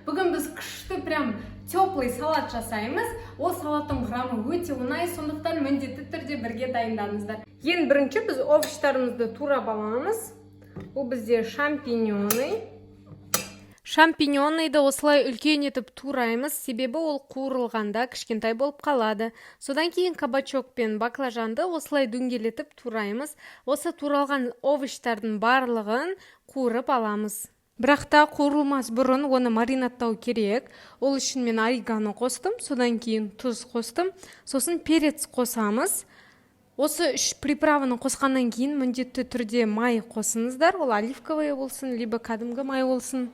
Бүгін біз күшті прям теплый салат жасаймыз. Ол салаттың құрамы өте оңай, сондықтан міндетті түрде бірге дайындаңыздар. Ең бірінші біз овощтарымызды турап аламыз. Бұл бізде шампиньоны. Шампиньонды осылай үлкен етіп тураймыз, себебі ол қуырылғанда кішкентай болып қалады. Содан кейін кабачок пен баклажанды осылай дөңгелетіп тураймыз. Осы туралған овощтардың барлығын қуырып аламыз. Бірақ та қуырылмас бұрын оны маринаттау керек. Ол үшін мен орегано қостым, содан кейін тұз қостым, сосын перец қосамыз. Осы үш приправаны қосқаннан кейін міндетті түрде май қосыңыздар. Ол оливковый болсын, либо кәдімгі май болсын.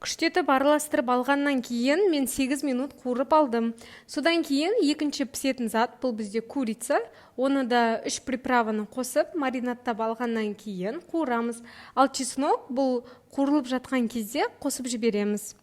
Күштетіп араластырып алғаннан кейін мен 8 минут қуырып алдым. Содан кейін екінші пісетін зат, бұл бізде курица. Оны да 3 приправаны қосып, маринаттап алғаннан кейін қуырамыз. Ал чеснок бұл қуырылып жатқан кезде қосып жібереміз.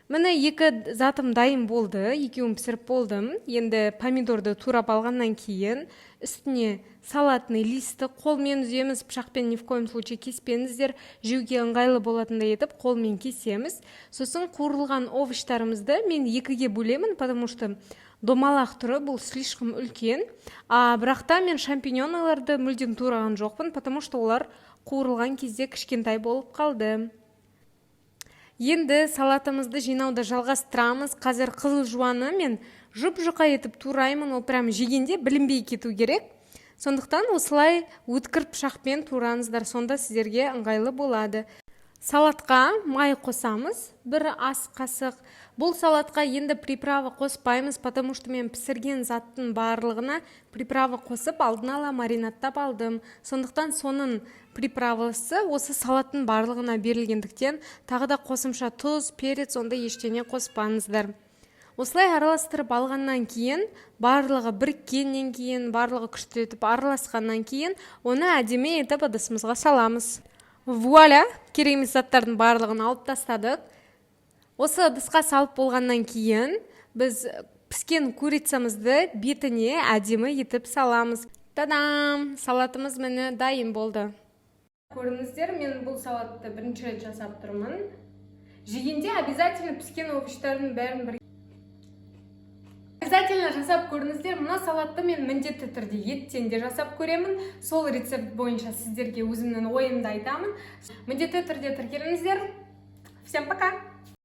Міне екі затым дайын болды, екеуін пісіріп болдым. Енді помидорды турап алғаннан кейін үстіне салатный листі қолмен үземіз, пышақпен ни в коем случае кеспеңіздер, жеуге ыңғайлы болатындай етіп қолмен кесеміз. Сосын қуырылған овощтарымызды мен екіге бөлемін, потому что домалақ түрі бұл слишком үлкен. Бірақ та мен шампиньоналарды мүлдем тураған жоқпын, потому что олар қуырылған кезде кішкентай болып қалды. Енді салатымызды жинауды жалғастырамыз. Қазір қызыл жуаны мен жұп-жұқа етіп тураймын, ол прям жегенде білінбей кету керек. Сондықтан осылай өткір пышақпен тураңыздар, сонда сіздерге ыңғайлы болады. Салатқа май қосамыз, 1 ас қасық. Бұл салатқа енді приправа қоспаймыз, потому что мен пісірген заттың барлығына приправа қосып, алдын ала маринаттап алдым. Сондықтан соның приправасы осы салаттың барлығына берілгендіктен тағы да қосымша тұз, перец, онда ештеңе қоспаңыздар. Осылай араластырып алғаннан кейін, барлығы біріккеннен кейін, барлығы күшті етіп араласқаннан кейін, оны әдемі етіп ыдысымызға саламыз. Вуаля, керек емес заттардың барлығын алып тастадық. Осы ыдысқа салып болғаннан кейін, біз піскен курицамызды бетіне әдемі етіп саламыз. Тадам! Салатымыз міне дайын болды. Көріңіздер, мен бұл салатты бірінші рет жасап тұрмын. Жегенде обязательно піскен овощтардың бәрін бір обязательно жасап көріңіздер. Мына салатты мен міндетті түрде еттен де жасап көремін. Сол рецепт бойынша сіздерге өзімнің ойымды айтамын. Міндетті түрде тіркеліңіздер. Всем пока!